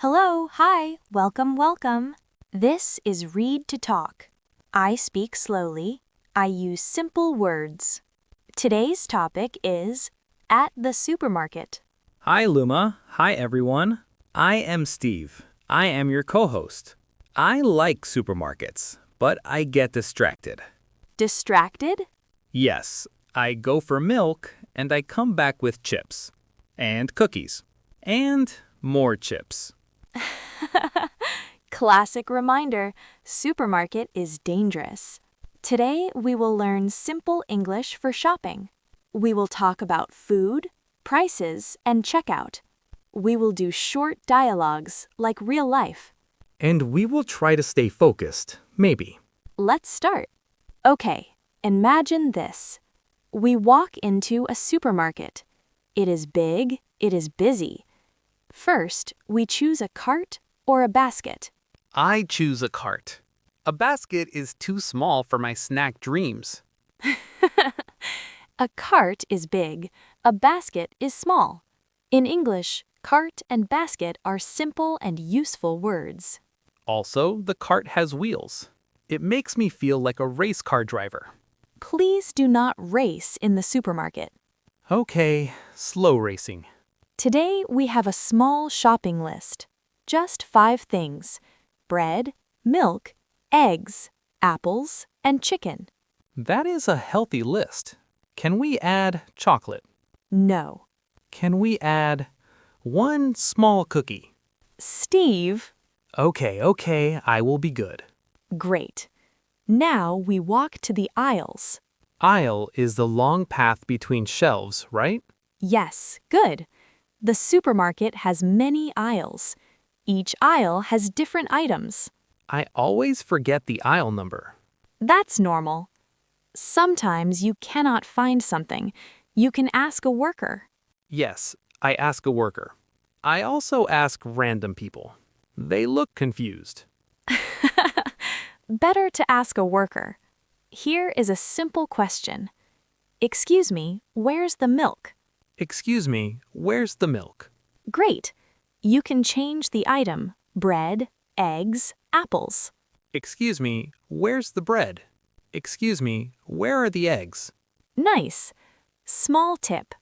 Hello, hi, welcome, welcome. This is Read to Talk. I speak slowly. I use simple words. Today's topic is at the supermarket. Hi, Luma. Hi, everyone. I am Steve. I am your co-host. I like supermarkets, but I get distracted. Distracted? Yes, I go for milk and I come back with chips. And cookies. And more chips. Classic reminder, supermarket is dangerous. Today we will learn simple English for shopping. We will talk about food, prices, and checkout. We will do short dialogues like real life. And we will try to stay focused, maybe. Let's start. Okay, imagine this. We walk into a supermarket. It is big, it is busy. First, we choose a cart or a basket. I choose a cart. A basket is too small for my snack dreams. A cart is big, a basket is small. In English, cart and basket are simple and useful words. Also, the cart has wheels. It makes me feel like a race car driver. Please do not race in the supermarket. Okay, slow racing. Today we have a small shopping list. Just 5 things: bread, milk, eggs, apples, and chicken. That is a healthy list. Can we add chocolate? No. Can we add one small cookie? Steve, Okay, I will be good. great. Now we walk to the aisles. Aisle is the long path between shelves, right? Yes, good. The supermarket has many aisles. Each aisle has different items. I always forget the aisle number. That's normal. Sometimes you cannot find something. You can ask a worker. Yes, I ask a worker. I also ask random people. They look confused. Better to ask a worker. Here is a simple question. Excuse me, where's the milk? Excuse me, where's the milk? Great. You can change the item: bread, eggs, apples. Excuse me, where's the bread? Excuse me, where are the eggs? Nice. Small tip.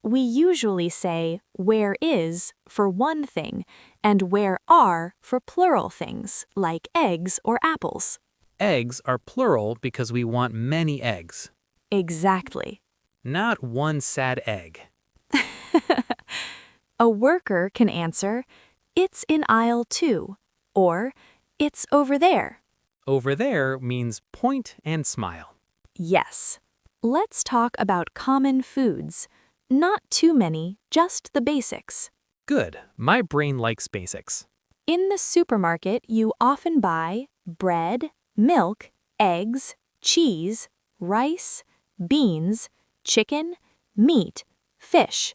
We usually say where is for one thing and where are for plural things like eggs or apples. Eggs are plural because we want many eggs, Exactly. not one sad egg. A worker can answer, "It's in aisle 2," or "It's over there." Over there means point and smile. Yes. Let's talk about common foods. Not too many, just the basics. Good, my brain likes basics. In the supermarket, you often buy bread, milk, eggs, cheese, rice, beans, chicken, meat, fish.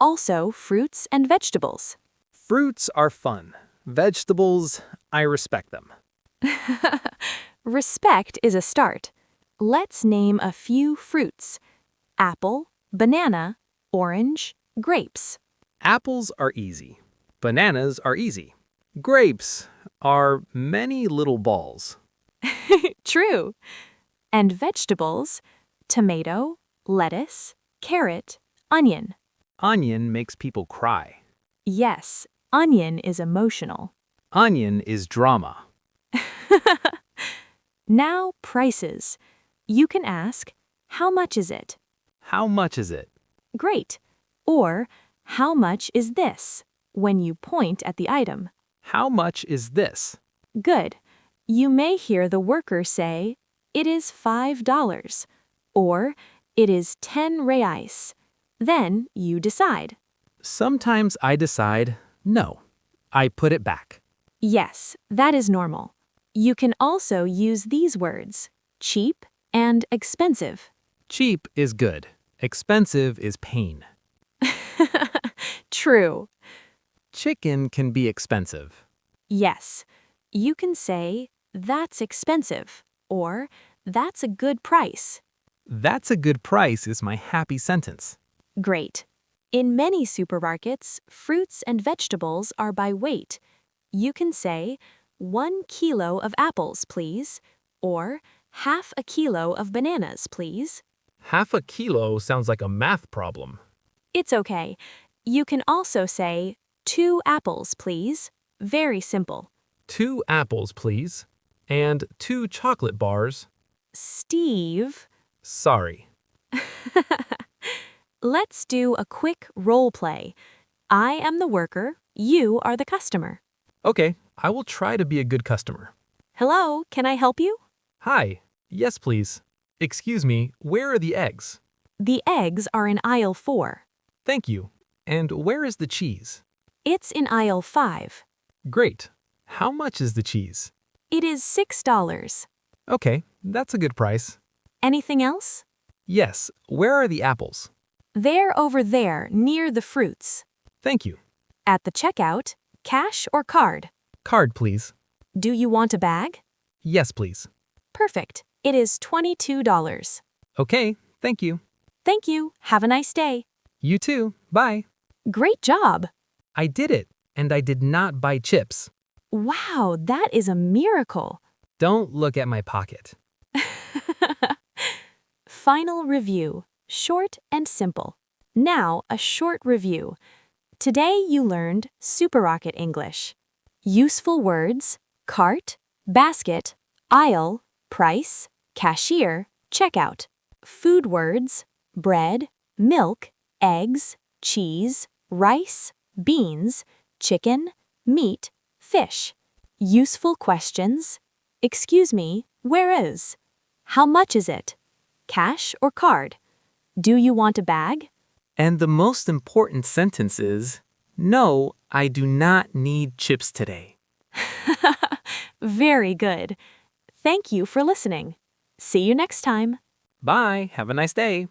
Also fruits and vegetables. Fruits are fun. Vegetables, I respect them. Respect is a start. Let's name a few fruits: apple, banana, orange, grapes. Apples are easy. Bananas are easy. Grapes are many little balls. True. And vegetables: tomato, lettuce, carrot, onion. Onion makes people cry. Yes, onion is emotional. Onion is drama. Now prices. You can ask, "How much is it?" How much is it? Great. Or, "How much is this?" when you point at the item. How much is this? Good. You may hear the worker say, "It is $5," or "It is 10 reais." Then you decide. Sometimes I decide no. I put it back. Yes, that is normal. You can also use these words: cheap and expensive. Cheap is good. Expensive is pain. True. Chicken can be expensive. Yes. You can say, "That's expensive," or "That's a good price." That's a good price is my happy sentence. Great. In many supermarkets, fruits and vegetables are by weight. You can say, 1 kilo of apples, please, or half a kilo of bananas, please. Half a kilo sounds like a math problem. It's okay. You can also say, 2 apples, please. Very simple. 2 apples, please. And 2 chocolate bars. Steve, Sorry. let's do a quick role play. I am the worker, you are the customer. Okay, I will try to be a good customer. Hello, can I help you? Hi. Yes, please. Excuse me, where are the eggs? The eggs are in aisle 4. Thank you. And where is the cheese? It's in aisle 5. Great. How much is the cheese? It is $6. Okay, that's a good price. Anything else? Yes, where are the apples? They're over there, near the fruits. Thank you. At the checkout, cash or card? Card, please. Do you want a bag? Yes, please. Perfect. It is $22. Okay, thank you. Thank you. Have a nice day. You too. Bye. Great job. I did it, and I did not buy chips. Wow, that is a miracle. Don't look at my pocket. Final review. Short and simple. Now, a short review. Today you learned Superrocket English. Useful words: cart, basket, aisle, price, cashier, checkout. Food words: bread, milk, eggs, cheese, rice, beans, chicken, meat, fish. Useful questions: excuse me, where is? How much is it? Cash or card? Do you want a bag? And the most important sentence is, no, I do not need chips today. Very good. Thank you for listening. See you next time. Bye. Have a nice day.